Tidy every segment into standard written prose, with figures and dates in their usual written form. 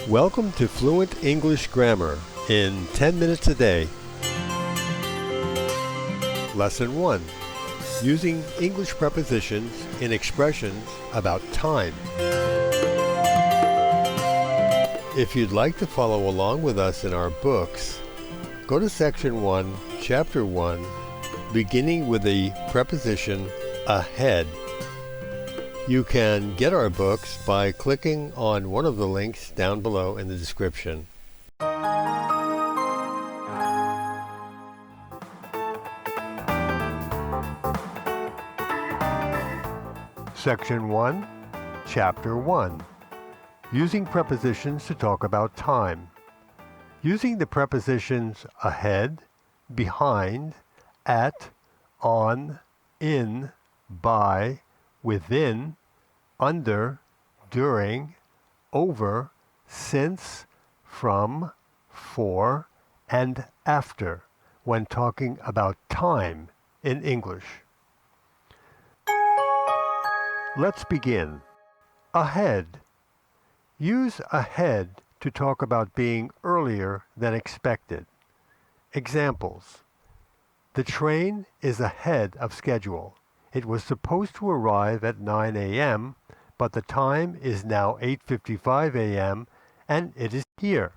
Welcome to Fluent English Grammar in 10 minutes a day. Lesson 1. Using English prepositions in expressions about time. If you'd like to follow along with us in our books, go to Section 1, Chapter 1, beginning with the preposition ahead. You can get our books by clicking on one of the links down below in the description. Section 1, Chapter 1. Using prepositions to talk about time. Using the prepositions ahead, behind, at, on, in, by, within, under, during, over, since, from, for, and after when talking about time in English. Let's begin. Ahead. Use ahead to talk about being earlier than expected. Examples. The train is ahead of schedule. It was supposed to arrive at 9 a.m., but the time is now 8:55 a.m., and it is here.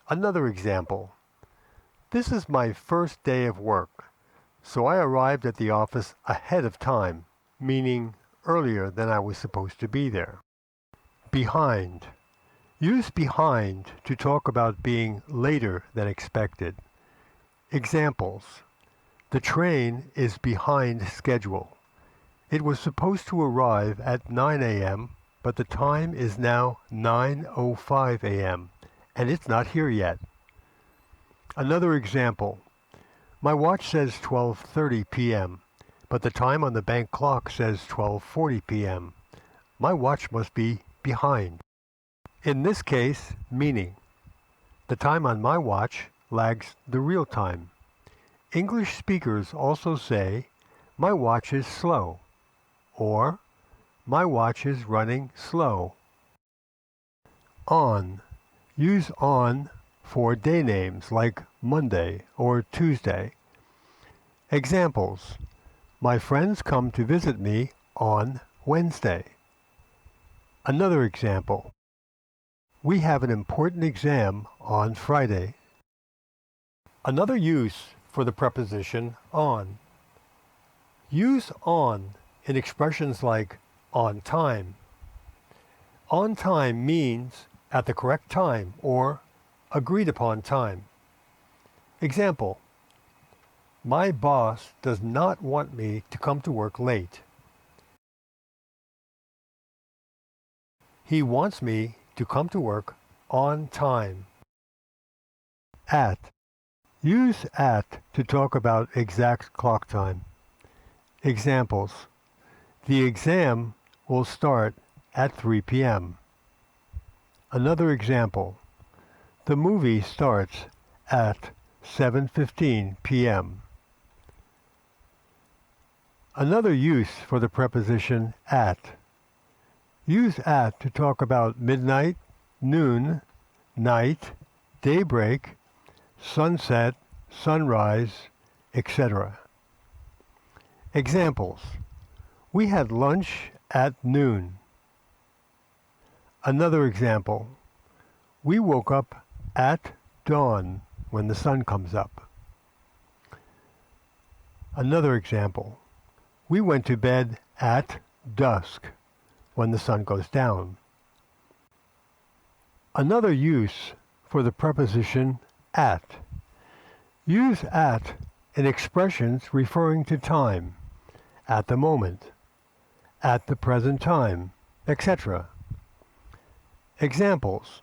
Another example. This is my first day of work, so I arrived at the office ahead of time, meaning earlier than I was supposed to be there. Behind. Use behind to talk about being later than expected. Examples. The train is behind schedule. It was supposed to arrive at 9 a.m., but the time is now 9:05 a.m., and it's not here yet. Another example. My watch says 12:30 p.m., but the time on the bank clock says 12:40 p.m. My watch must be behind. In this case, meaning, the time on my watch lags the real time. English speakers also say, my watch is slow, or my watch is running slow. On. Use on for day names like Monday or Tuesday. Examples. My friends come to visit me on Wednesday. Another example. We have an important exam on Friday. Another use for the preposition on. Use on in expressions like on time. On time means at the correct time or agreed upon time. Example. My boss does not want me to come to work late. He wants me to come to work on time. At. Use at to talk about exact clock time. Examples. The exam will start at 3 p.m. Another example. The movie starts at 7:15 p.m. Another use for the preposition at. Use at to talk about midnight, noon, night, daybreak, sunset, sunrise, etc. Examples. We had lunch at noon. Another example. We woke up at dawn when the sun comes up. Another example. We went to bed at dusk when the sun goes down. Another use for the preposition at. Use at in expressions referring to time, at the moment, at the present time, etc. Examples.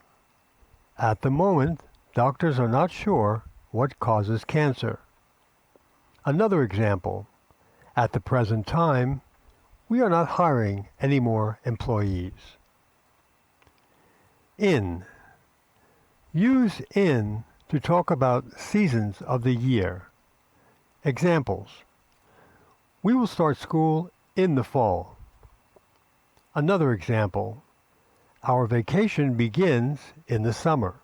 At the moment, doctors are not sure what causes cancer. Another example. At the present time, we are not hiring any more employees. In. Use in to talk about seasons of the year. Examples. We will start school in the fall. Another example. Our vacation begins in the summer.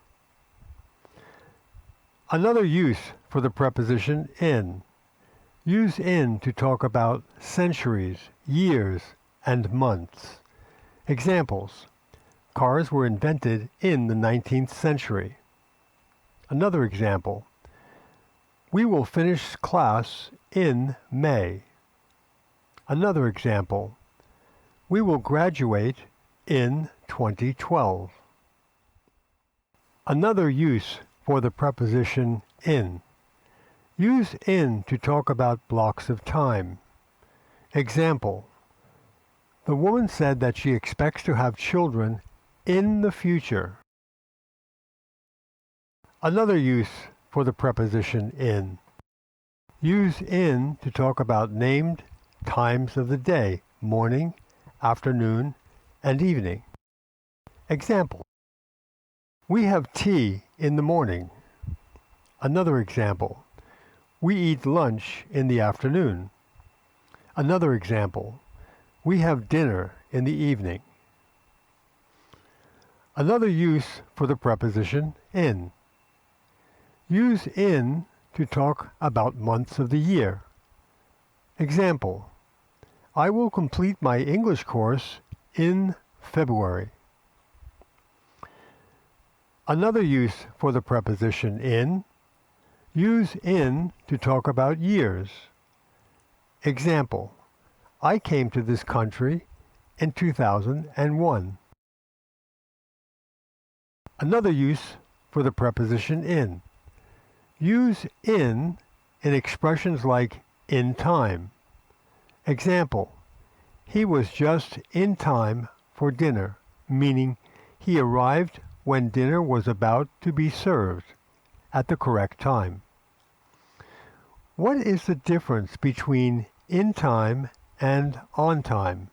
Another use for the preposition in. Use in to talk about centuries, years, and months. Examples. Cars were invented in the 19th century. Another example. We will finish class in May. Another example. We will graduate in 2012. Another use for the preposition in. Use in to talk about blocks of time. Example. The woman said that she expects to have children in the future. Another use for the preposition in. Use in to talk about named times of the day, morning, afternoon, and evening. Example. We have tea in the morning. Another example. We eat lunch in the afternoon. Another example. We have dinner in the evening. Another use for the preposition in. Use in to talk about months of the year. Example. I will complete my English course in February. Another use for the preposition in. Use in to talk about years. Example. I came to this country in 2001. Another use for the preposition in. Use in expressions like in time. Example. He was just in time for dinner, meaning he arrived when dinner was about to be served at the correct time. What is the difference between in time and on time?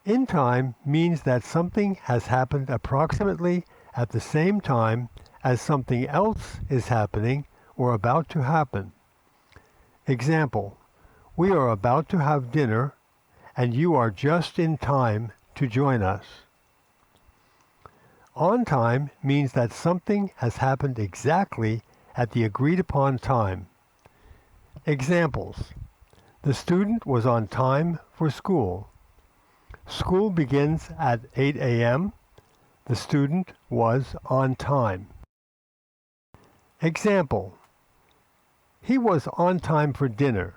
In time means that something has happened approximately at the same time as something else is happening or about to happen. Example. We are about to have dinner and you are just in time to join us. On time means that something has happened exactly at the agreed upon time. Examples. The student was on time for school. School begins at 8 a.m. The student was on time. Example. He was on time for dinner.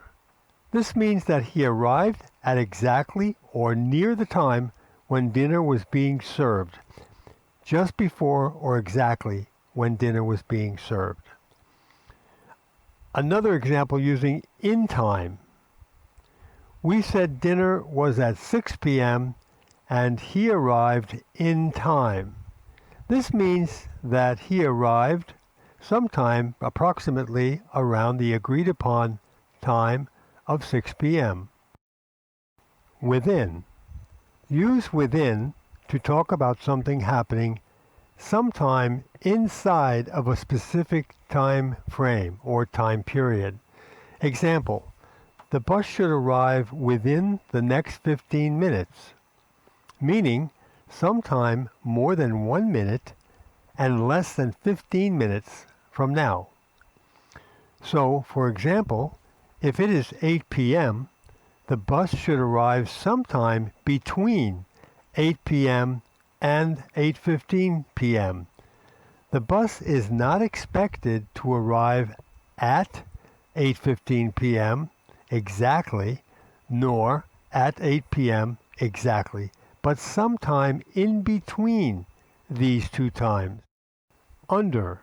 This means that he arrived at exactly or near the time when dinner was being served, just before or exactly when dinner was being served. Another example using in time. We said dinner was at 6 p.m. and he arrived in time. This means that he arrived sometime approximately around the agreed upon time of 6 p.m. Within. Use within to talk about something happening sometime inside of a specific time frame or time period. Example. The bus should arrive within the next 15 minutes, meaning sometime more than 1 minute and less than 15 minutes from now. So, for example, if it is 8 p.m., the bus should arrive sometime between 8 p.m. and 8:15 p.m. The bus is not expected to arrive at 8:15 p.m. exactly, nor at 8 p.m. exactly, but sometime in between these two times. Under.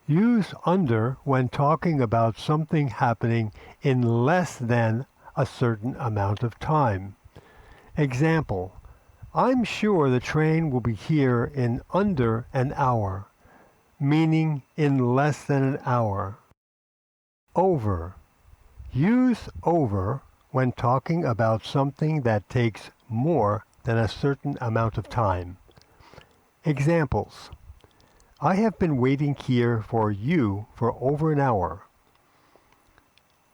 Use under when talking about something happening in less than a certain amount of time. Example. I'm sure the train will be here in under an hour, meaning in less than an hour. Over. Use over when talking about something that takes more than a certain amount of time. Examples. I have been waiting here for you for over an hour.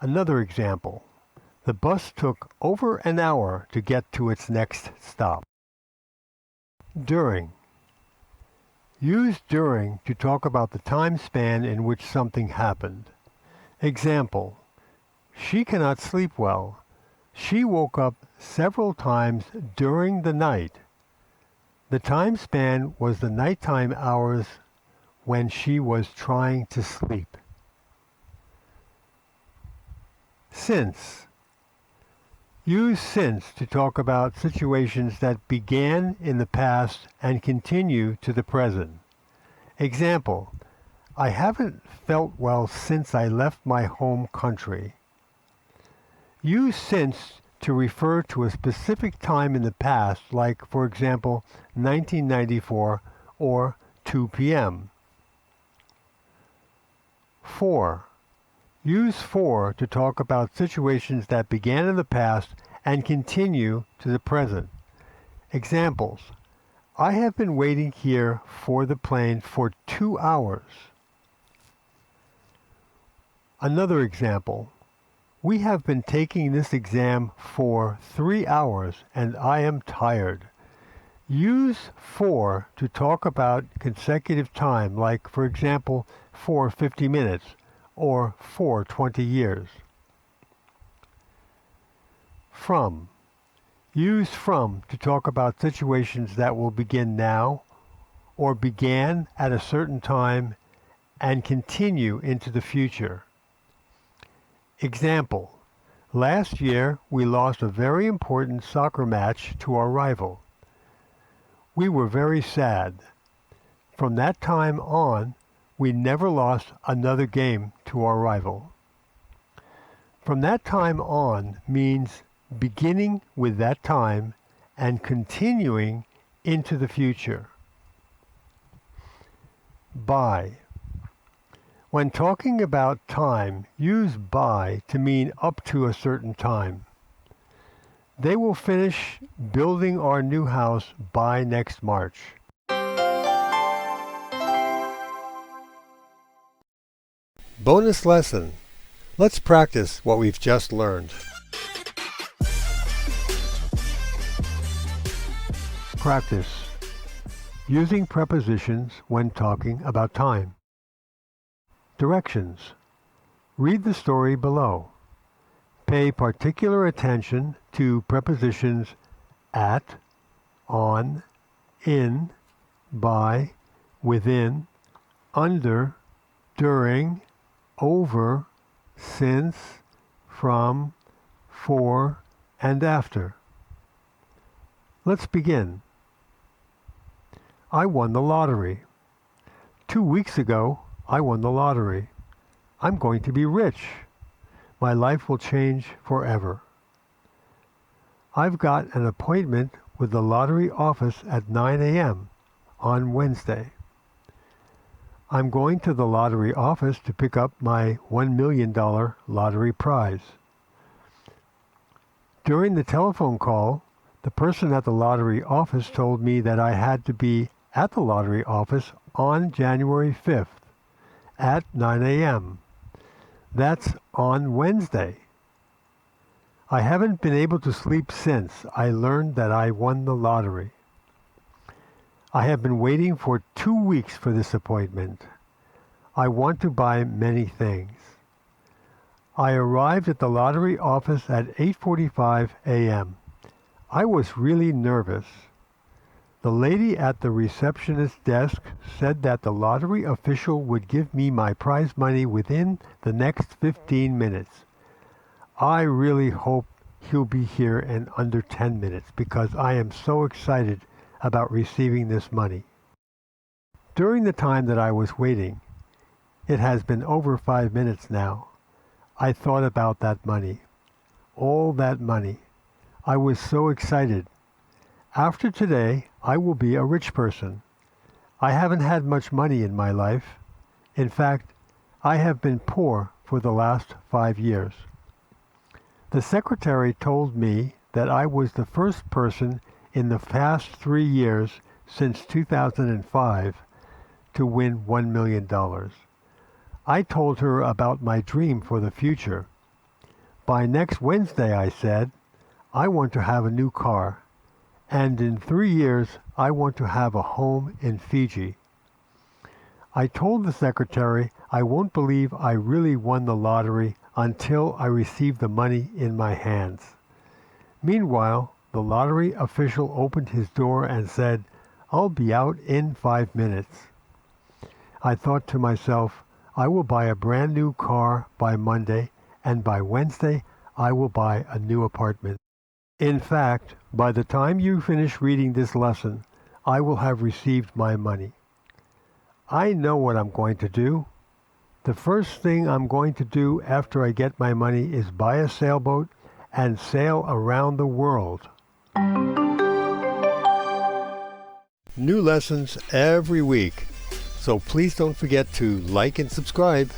Another example. The bus took over an hour to get to its next stop. During. Use during to talk about the time span in which something happened. Example, she cannot sleep well. She woke up several times during the night. The time span was the nighttime hours when she was trying to sleep. Since. Use since to talk about situations that began in the past and continue to the present. Example, I haven't felt well since I left my home country. Use since to refer to a specific time in the past, like, for example, 1994 or 2 p.m. For. Use for to talk about situations that began in the past and continue to the present. Examples, I have been waiting here for the plane for 2 hours. Another example, we have been taking this exam for 3 hours and I am tired. Use for to talk about consecutive time, like, for example, for 50 minutes or for 20 years. From. Use from to talk about situations that will begin now or began at a certain time and continue into the future. Example, last year we lost a very important soccer match to our rival. We were very sad. From that time on, we never lost another game to our rival. From that time on means beginning with that time and continuing into the future. By. When talking about time, use by to mean up to a certain time. They will finish building our new house by next March. Bonus lesson. Let's practice what we've just learned. Practice. Using prepositions when talking about time. Directions. Read the story below. Pay particular attention to prepositions at, on, in, by, within, under, during, over, since, from, for, and after. Let's begin. I won the lottery. 2 weeks ago, I won the lottery. I'm going to be rich. My life will change forever. I've got an appointment with the lottery office at 9 a.m. on Wednesday. I'm going to the lottery office to pick up my $1 million lottery prize. During the telephone call, the person at the lottery office told me that I had to be at the lottery office on January 5th at 9 a.m. That's on Wednesday. I haven't been able to sleep since I learned that I won the lottery. I have been waiting for 2 weeks for this appointment. I want to buy many things. I arrived at the lottery office at 8:45 a.m. I was really nervous. The lady at the receptionist desk said that the lottery official would give me my prize money within the next 15 minutes. I really hope he'll be here in under 10 minutes because I am so excited about receiving this money. During the time that I was waiting, it has been over 5 minutes now, I thought about that money. All that money. I was so excited. After today, I will be a rich person. I haven't had much money in my life. In fact, I have been poor for the last 5 years. The secretary told me that I was the first person in the past 3 years since 2005 to win $1 million. I told her about my dream for the future. By next Wednesday, I said, I want to have a new car, and in 3 years I want to have a home in Fiji. I told the secretary I won't believe I really won the lottery until I receive the money in my hands. Meanwhile, the lottery official opened his door and said, "I'll be out in 5 minutes." I thought to myself, I will buy a brand new car by Monday, and by Wednesday I will buy a new apartment. In fact, by the time you finish reading this lesson, I will have received my money. I know what I'm going to do. The first thing I'm going to do after I get my money is buy a sailboat and sail around the world. New lessons every week, so please don't forget to like and subscribe.